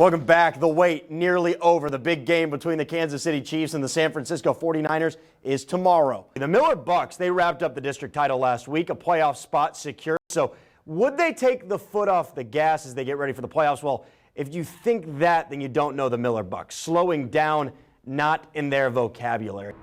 Welcome back. The wait nearly over. The big game between the Kansas City Chiefs and the San Francisco 49ers is tomorrow. The Miller Bucks, they wrapped up the district title last week, a playoff spot secured. So would they take the foot off the gas as they get ready for the playoffs? Well, if you think that, then you don't know the Miller Bucks. Slowing down, not in their vocabulary.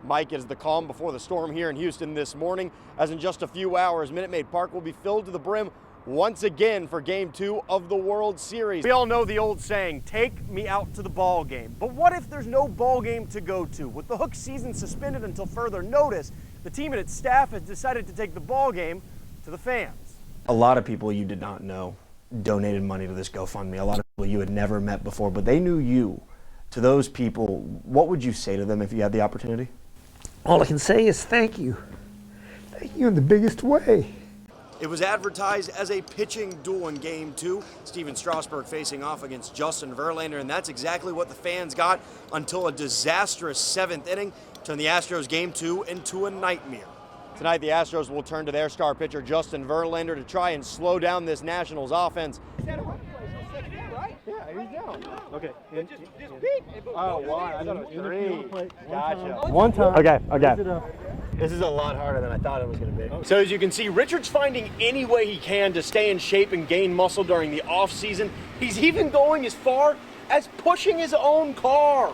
Mike, is the calm before the storm here in Houston this morning, as in just a few hours, Minute Maid Park will be filled to the brim once again for Game 2 of the World Series. We all know the old saying, take me out to the ball game. But what if there's no ball game to go to? With the Hook season suspended until further notice, the team and its staff has decided to take the ball game to the fans. A lot of people you did not know donated money to this GoFundMe. A lot of people you had never met before, but they knew you. To those people, what would you say to them if you had the opportunity? All I can say is thank you. Thank you in the biggest way. It was advertised as a pitching duel in Game 2. Steven Strasburg facing off against Justin Verlander, and that's exactly what the fans got until a disastrous 7th inning turned the Astros Game 2 into a nightmare. Tonight, the Astros will turn to their star pitcher, Justin Verlander, to try and slow down this Nationals offense. He's at a home place. He's second in, right? Yeah, he's down. Okay. Just peek. Oh, one. I thought it was 3. Gotcha. One time. Okay. This is a lot harder than I thought it was going to be. So as you can see, Richard's finding any way he can to stay in shape and gain muscle during the off-season. He's even going as far as pushing his own car.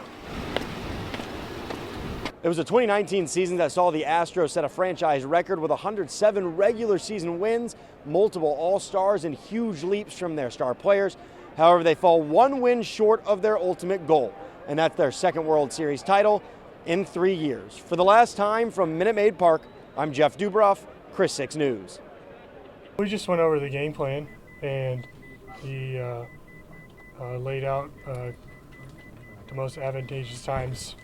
It was a 2019 season that saw the Astros set a franchise record with 107 regular season wins, multiple All-Stars, and huge leaps from their star players. However, they fall one win short of their ultimate goal, and that's their second World Series title in 3 years. For the last time from Minute Maid Park, I'm Jeff Dubrof, KRIS 6 News. We just went over the game plan, and he laid out the most advantageous times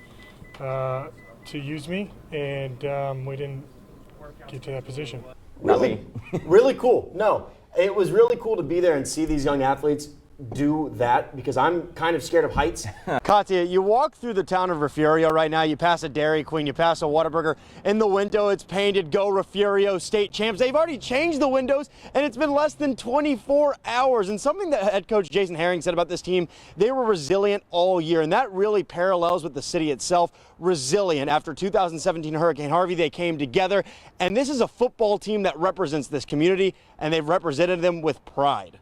to use me, and we didn't get to that position. Really? Really cool. No, it was really cool to be there and see these young athletes do that, because I'm kind of scared of heights. Katya, you walk through the town of Refugio right now, you pass a Dairy Queen, you pass a Whataburger. In the window, it's painted Go Refugio State Champs. They've already changed the windows, and it's been less than 24 hours. And something that head coach Jason Herring said about this team, they were resilient all year, and that really parallels with the city itself. Resilient. After 2017 Hurricane Harvey, they came together, and this is a football team that represents this community, and they've represented them with pride.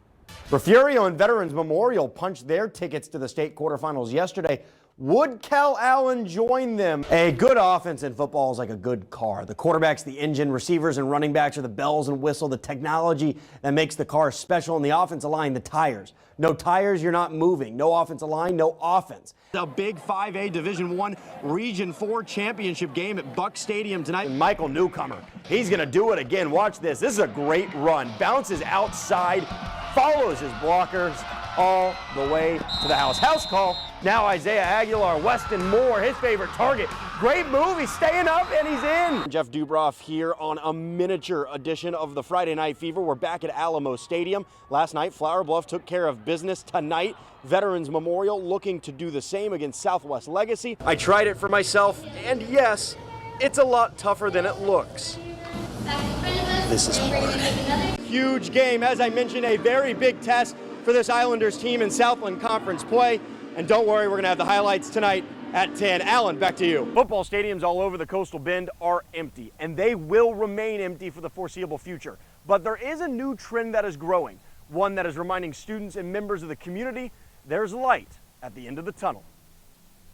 Refugio and Veterans Memorial punched their tickets to the state quarterfinals yesterday. Would Kel Allen join them? A good offense in football is like a good car. The quarterback's the engine, receivers and running backs are the bells and whistle, the technology that makes the car special, and the offensive line, the tires. No tires, you're not moving. No offensive line, no offense. A big 5A Division I Region 4 championship game at Buck Stadium tonight. And Michael Newcomer, he's going to do it again. Watch this. This is a great run. Bounces outside, follows his blockers all the way to the house. House call. Now Isaiah Aguilar, Weston Moore, his favorite target. Great move. He's staying up and he's in. Jeff Dubrof here on a miniature edition of the Friday Night Fever. We're back at Alamo Stadium. Last night, Flower Bluff took care of business. Tonight, Veterans Memorial looking to do the same against Southwest Legacy. I tried it for myself, and yes, it's a lot tougher than it looks. This is hard. Huge game. As I mentioned, a very big test for this Islanders team in Southland Conference play. And don't worry, we're going to have the highlights tonight at 10. Alan, back to you. Football stadiums all over the Coastal Bend are empty, and they will remain empty for the foreseeable future. But there is a new trend that is growing, one that is reminding students and members of the community there's light at the end of the tunnel.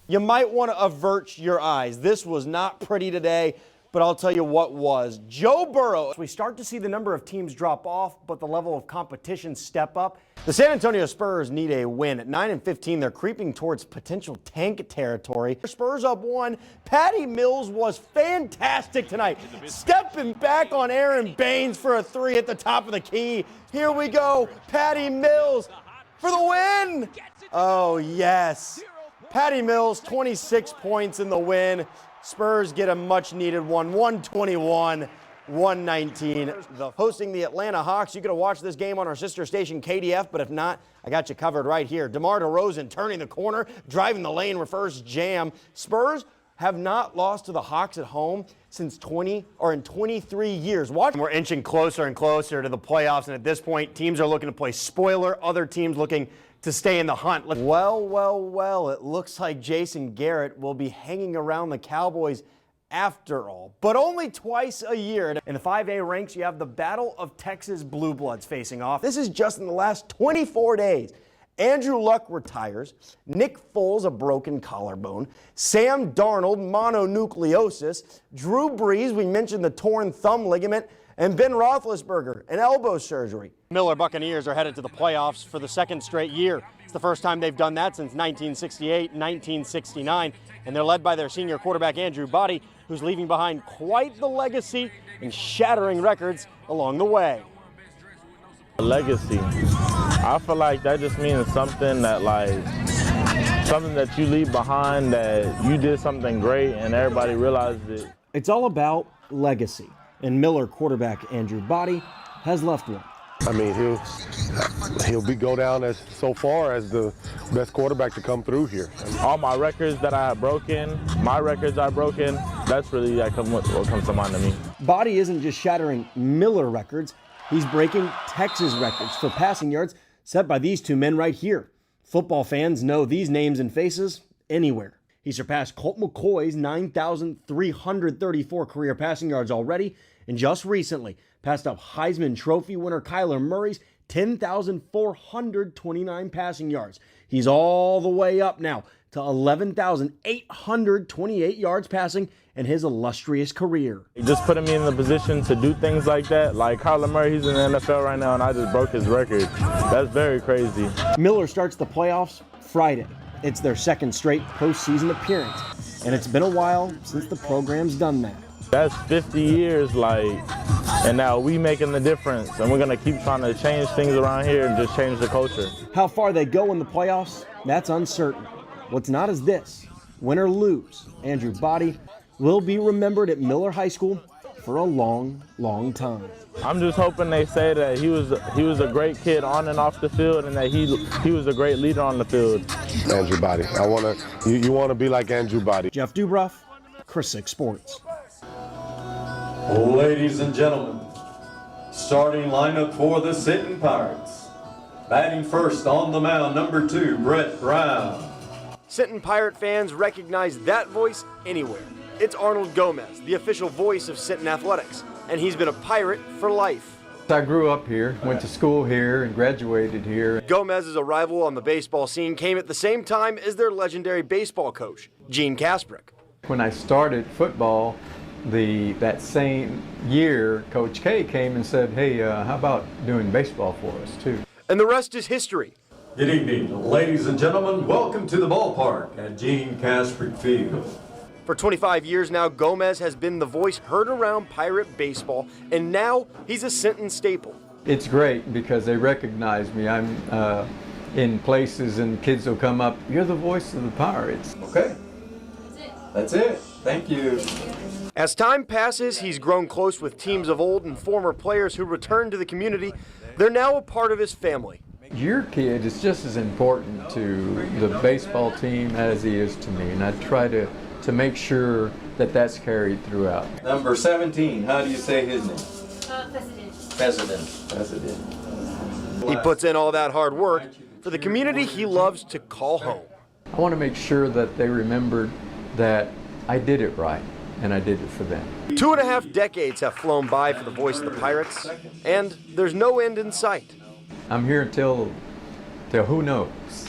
You might want to avert your eyes. This was not pretty today, but I'll tell you what was. Joe Burrow. We start to see the number of teams drop off, but the level of competition step up. The San Antonio Spurs need a win. At 9-15, they're creeping towards potential tank territory. Spurs up 1. Patty Mills was fantastic tonight. Stepping back on Aaron Baines for a 3 at the top of the key. Here we go. Patty Mills for the win. Oh, yes. Patty Mills, 26 points in the win. Spurs get a much-needed one, 121-119. Hosting the Atlanta Hawks. You could have watched this game on our sister station, KDF, but if not, I got you covered right here. DeMar DeRozan turning the corner, driving the lane, reverse jam. Spurs have not lost to the Hawks at home since 23 years. We're inching closer and closer to the playoffs, and at this point, teams are looking to play spoiler. Other teams looking to stay in the hunt. Well, it looks like Jason Garrett will be hanging around the Cowboys after all, but only twice a year. In the 5A ranks, you have the Battle of Texas Blue Bloods facing off. This is just in the last 24 days. Andrew Luck retires, Nick Foles a broken collarbone, Sam Darnold mononucleosis, Drew Brees, we mentioned the torn thumb ligament, and Ben Roethlisberger an elbow surgery. Miller Buccaneers are headed to the playoffs for the second straight year. It's the first time they've done that since 1968 and 1969, and they're led by their senior quarterback Andrew Body, who's leaving behind quite the legacy and shattering records along the way. A legacy. I feel like that just means something that something that you leave behind, that you did something great and everybody realized it. It's all about legacy, and Miller quarterback Andrew Body has left one. I mean, he'll go down as so far as the best quarterback to come through here. All my records that I have broken, my records I've broken, that's really what comes to mind to me. Body isn't just shattering Miller records, he's breaking Texas records for passing yards set by these two men right here. Football fans know these names and faces anywhere. He surpassed Colt McCoy's 9,334 career passing yards already, and just recently passed up Heisman Trophy winner Kyler Murray's 10,429 passing yards. He's all the way up now to 11,828 yards passing in his illustrious career. Just putting me in the position to do things like that, like Kyler Murray, he's in the NFL right now and I just broke his record. That's very crazy. Miller starts the playoffs Friday. It's their second straight postseason appearance, and it's been a while since the program's done that. That's 50 years, and now we making the difference, and we're gonna keep trying to change things around here and just change the culture. How far they go in the playoffs, that's uncertain. What's not is this: win or lose, Andrew Body will be remembered at Miller High School for a long, long time. I'm just hoping they say that he was a great kid on and off the field, and that he was a great leader on the field. Andrew Body. You want to be like Andrew Body. Jeff Dubrof, KRIS 6 Sports. Ladies and gentlemen, starting lineup for the Sinton Pirates. Batting first on the mound, number 2, Brett Brown. Sinton Pirate fans recognize that voice anywhere. It's Arnold Gomez, the official voice of Sinton Athletics, and he's been a Pirate for life. I grew up here, went to school here, and graduated here. Gomez's arrival on the baseball scene came at the same time as their legendary baseball coach, Gene Kasprick. When I started football, that same year, Coach K came and said, hey, how about doing baseball for us too? And the rest is history. Good evening, ladies and gentlemen. Welcome to the ballpark at Gene Kasprick Field. For 25 years now, Gomez has been the voice heard around Pirate baseball, and now he's a Sinton staple. It's great because they recognize me. I'm in places and kids will come up, you're the voice of the Pirates. Okay. That's it. Thank you. As time passes, he's grown close with teams of old and former players who returned to the community. They're now a part of his family. Your kid is just as important to the baseball team as he is to me, and I try to make sure that that's carried throughout. Number 17, how do you say his name? President. He puts in all that hard work for the community he loves to call home. I want to make sure that they remembered that I did it right, and I did it for them. 2.5 decades have flown by for the voice of the Pirates, and there's no end in sight. I'm here till who knows.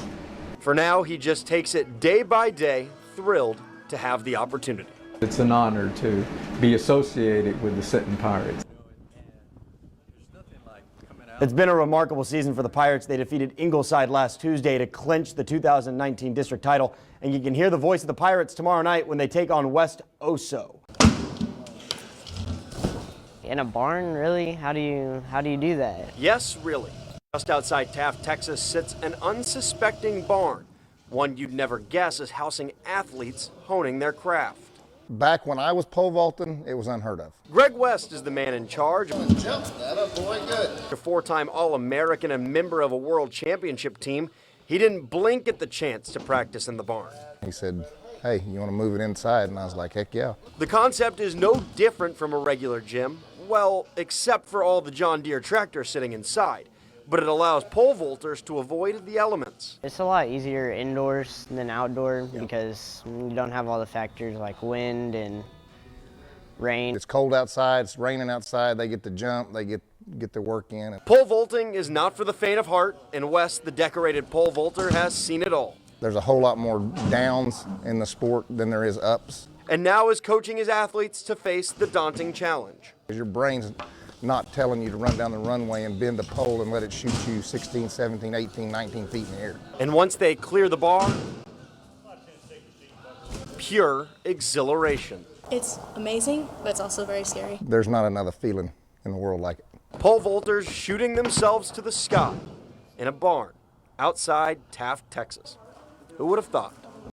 For now, he just takes it day by day, thrilled to have the opportunity. It's an honor to be associated with the Sinton Pirates. It's been a remarkable season for the Pirates. They defeated Ingleside last Tuesday to clinch the 2019 district title, and you can hear the voice of the Pirates tomorrow night when they take on West Oso. In a barn, really? How do you do that? Yes, really. Just outside Taft, Texas, sits an unsuspecting barn. One you'd never guess is housing athletes honing their craft. Back when I was pole vaulting, it was unheard of. Greg West is the man in charge. Jump that up, boy, good. A 4-time All-American and member of a world championship team, he didn't blink at the chance to practice in the barn. He said, hey, you want to move it inside? And I was like, heck yeah. The concept is no different from a regular gym, well, except for all the John Deere tractors sitting inside. but it allows pole vaulters to avoid the elements. It's a lot easier indoors than outdoor because you don't have all the factors like wind and rain. It's cold outside, it's raining outside, they get to jump, they get their work in. Pole vaulting is not for the faint of heart, and Wes, the decorated pole vaulter, has seen it all. There's a whole lot more downs in the sport than there is ups. And now is coaching his athletes to face the daunting challenge. Your brain's not telling you to run down the runway and bend the pole and let it shoot you 16, 17, 18, 19 feet in the air. And once they clear the bar, pure exhilaration. It's amazing, but it's also very scary. There's not another feeling in the world like it. Pole vaulters shooting themselves to the sky in a barn outside Taft, Texas. Who would have thought?